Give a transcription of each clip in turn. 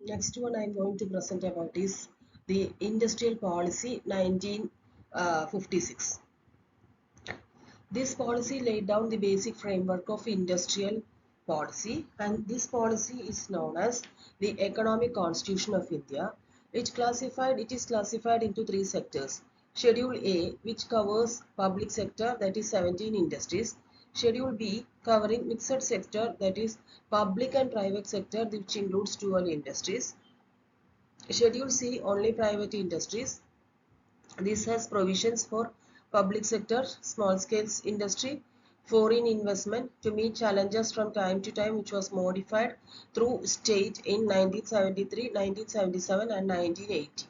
Next one I am going to present about is the Industrial Policy 1956. This policy laid down the basic framework of industrial policy, and this policy is known as the Economic Constitution of India. It is classified into three sectors. Schedule A, which covers public sector, that is 17 industries. Schedule B, covering mixed sector, that is public and private sector, which includes 12 industries. Schedule C, only private industries. This has provisions for public sector, small scale industry, foreign investment to meet challenges from time to time, which was modified through state in 1973, 1977 and 1980.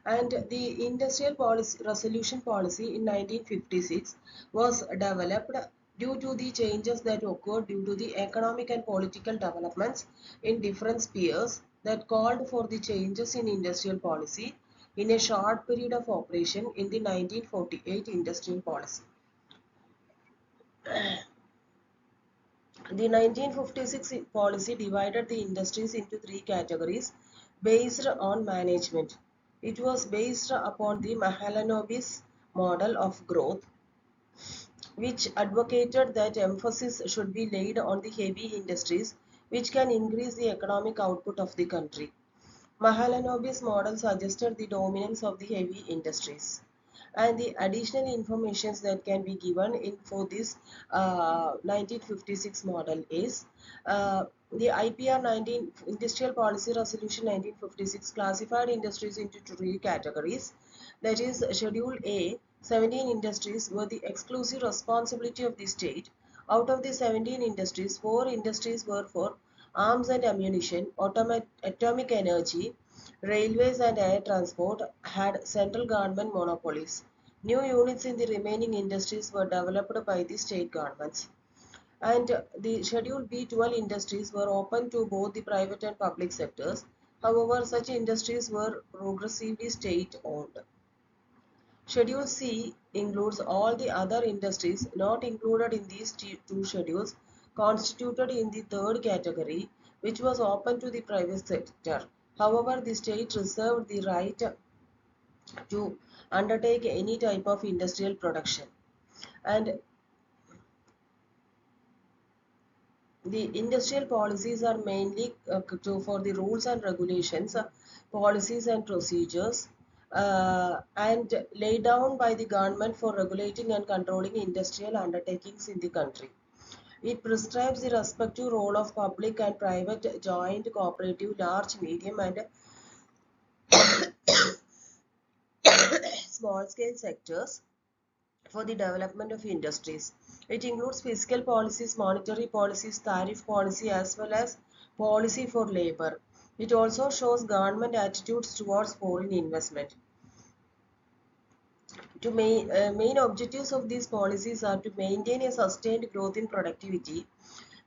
And the industrial policy resolution policy in 1956 was developed due to the changes that occurred due to the economic and political developments in different spheres that called for the changes in industrial policy in a short period of operation in the 1948 industrial policy. The 1956 policy divided the industries into three categories based on management. It was based upon the Mahalanobis model of growth, which advocated that emphasis should be laid on the heavy industries which can increase the economic output of the country. Mahalanobis model suggested the dominance of the heavy industries. And the additional informations that can be given in for this 1956 model is the IPR 19 Industrial Policy Resolution 1956 classified industries into three categories. That is, Schedule A, 17 industries were the exclusive responsibility of the state. Out of the 17 industries, 4 industries were for arms and ammunition, atomic energy, railways and air transport had central government monopolies. New units in the remaining industries were developed by the state governments. And the Schedule B 12 industries were open to both the private and public sectors. However, such industries were progressively state owned. Schedule C includes all the other industries not included in these two schedules, constituted in the third category, which was open to the private sector. However, the state reserved the right to undertake any type of industrial production. And the industrial policies are mainly for the rules and regulations, policies and procedures, and laid down by the government for regulating and controlling industrial undertakings in the country. It prescribes the respective role of public and private, joint, cooperative, large, medium, and small scale sectors for the development of industries. It includes fiscal policies, monetary policies, tariff policy, as well as policy for labor. It also shows government attitudes towards foreign investment. Main objectives of these policies are to maintain a sustained growth in productivity,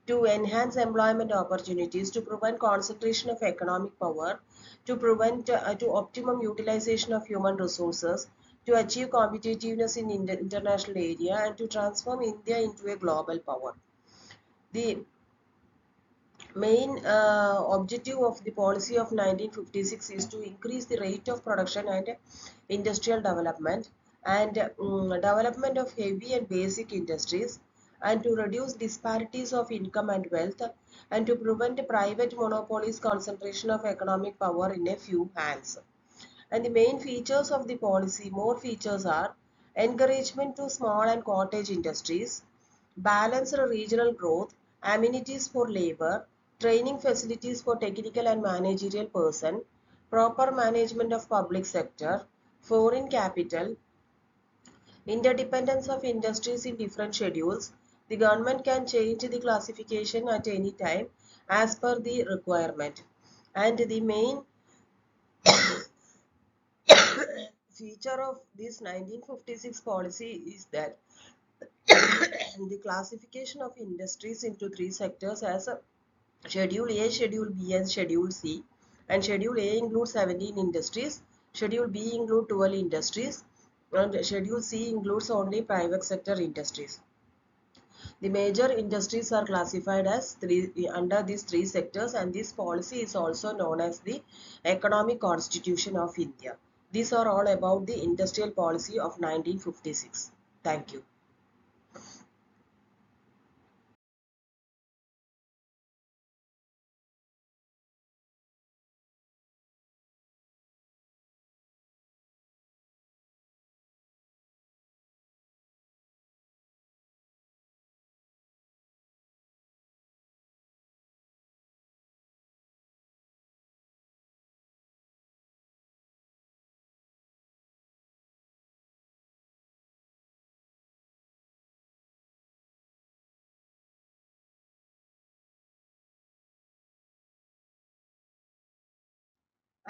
to enhance employment opportunities, to prevent concentration of economic power, to optimum utilization of human resources, to achieve competitiveness in international area, and to transform India into a global power. The main objective of the policy of 1956 is to increase the rate of production and industrial development, and development of heavy and basic industries, and to reduce disparities of income and wealth, and to prevent private monopolies concentration of economic power in a few hands. And the main features of the policy, more features are encouragement to small and cottage industries, balanced regional growth, amenities for labor, training facilities for technical and managerial person, proper management of public sector, foreign capital, interdependence of industries in different schedules. The government can change the classification at any time as per the requirement. And the main feature of this 1956 policy is that the classification of industries into three sectors as a Schedule A, Schedule B and Schedule C. And Schedule A includes 17 industries, Schedule B includes 12 industries, and Schedule C includes only private sector industries. The major industries are classified as under these three sectors, and this policy is also known as the Economic Constitution of India. These are all about the industrial policy of 1956. Thank you.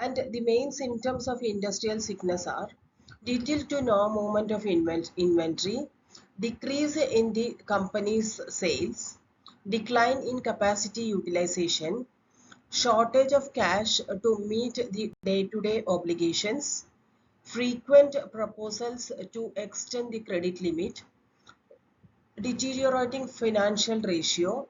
And the main symptoms of industrial sickness are little to no movement of inventory, decrease in the company's sales, decline in capacity utilization, shortage of cash to meet the day-to-day obligations, frequent proposals to extend the credit limit, deteriorating financial ratio,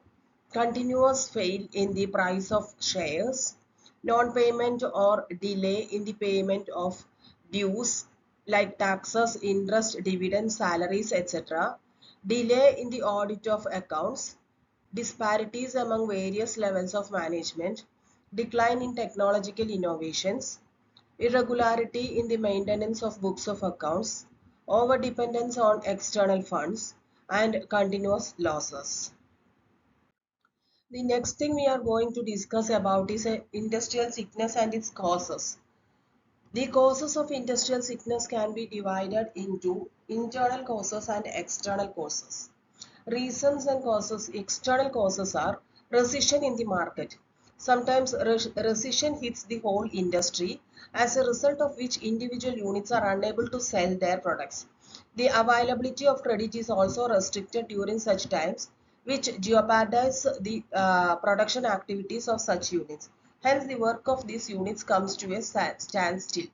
continuous fail in the price of shares, non-payment or delay in the payment of dues like taxes, interest, dividends, salaries, etc., delay in the audit of accounts, disparities among various levels of management, decline in technological innovations, irregularity in the maintenance of books of accounts, overdependence on external funds, and continuous losses. The next thing we are going to discuss about is industrial sickness and its causes. The causes of industrial sickness can be divided into internal causes and external causes. Reasons and causes, external causes are recession in the market. Sometimes recession hits the whole industry, as a result of which individual units are unable to sell their products. The availability of credit is also restricted during such times, which jeopardize the production activities of such units. Hence, the work of these units comes to a standstill.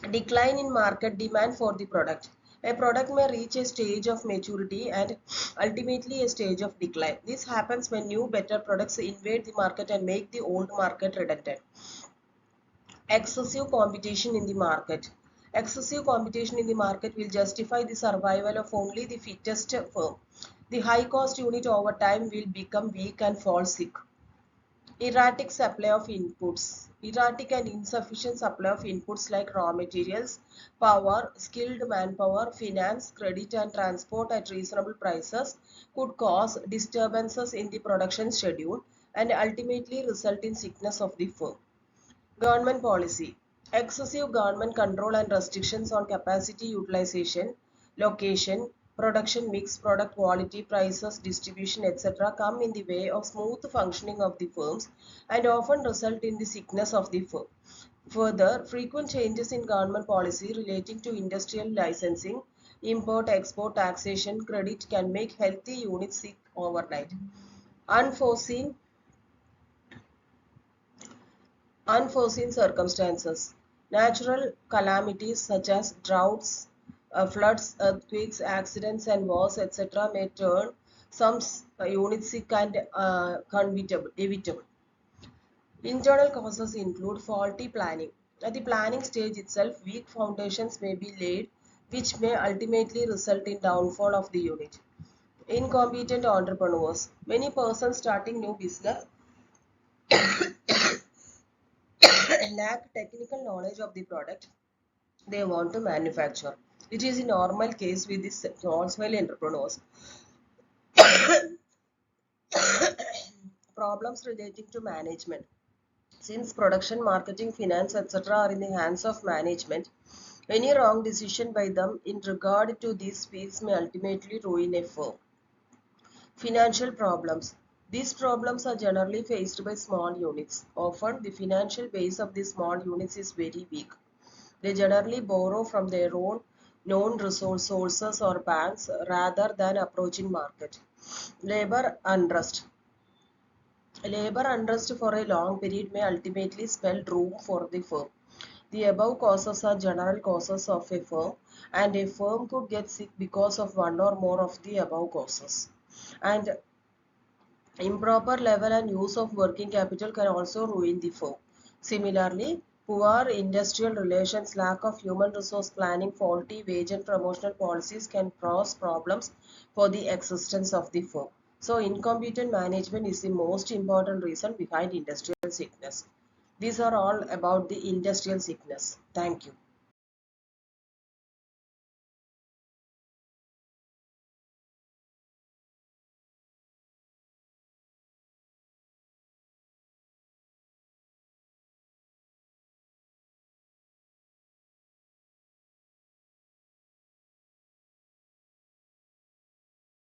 Decline in market demand for the product. A product may reach a stage of maturity and ultimately a stage of decline. This happens when new better products invade the market and make the old market redundant. Excessive competition in the market. Excessive competition in the market will justify the survival of only the fittest firm. The high cost unit over time will become weak and fall sick. Erratic supply of inputs. Erratic and insufficient supply of inputs like raw materials, power, skilled manpower, finance, credit and transport at reasonable prices could cause disturbances in the production schedule and ultimately result in sickness of the firm. Government policy. Excessive government control and restrictions on capacity utilization, location, production mix, product quality, prices, distribution, etc. come in the way of smooth functioning of the firms and often result in the sickness of the firm. Further, frequent changes in government policy relating to industrial licensing, import, export, taxation, credit can make healthy units sick overnight. Unforeseen circumstances. Natural calamities such as droughts, floods, earthquakes, accidents, and wars, etc., may turn some units sick and evitable. Internal causes include faulty planning. At the planning stage itself, weak foundations may be laid, which may ultimately result in downfall of the unit. Incompetent entrepreneurs. Many persons starting new business lack technical knowledge of the product they want to manufacture. It is a normal case with the small scale entrepreneurs. Problems relating to management. Since production, marketing, finance, etc. are in the hands of management, any wrong decision by them in regard to these fields may ultimately ruin a firm. Financial problems. These problems are generally faced by small units. Often, the financial base of these small units is very weak. They generally borrow from their own known resource sources or banks rather than approaching market. Labor unrest. Labor unrest for a long period may ultimately spell ruin for the firm. The above causes are general causes of a firm and a firm could get sick because of one or more of the above causes. And improper level and use of working capital can also ruin the firm. Similarly, poor industrial relations, lack of human resource planning, faulty wage and promotional policies can cause problems for the existence of the firm. So, incompetent management is the most important reason behind industrial sickness. These are all about the industrial sickness. Thank you.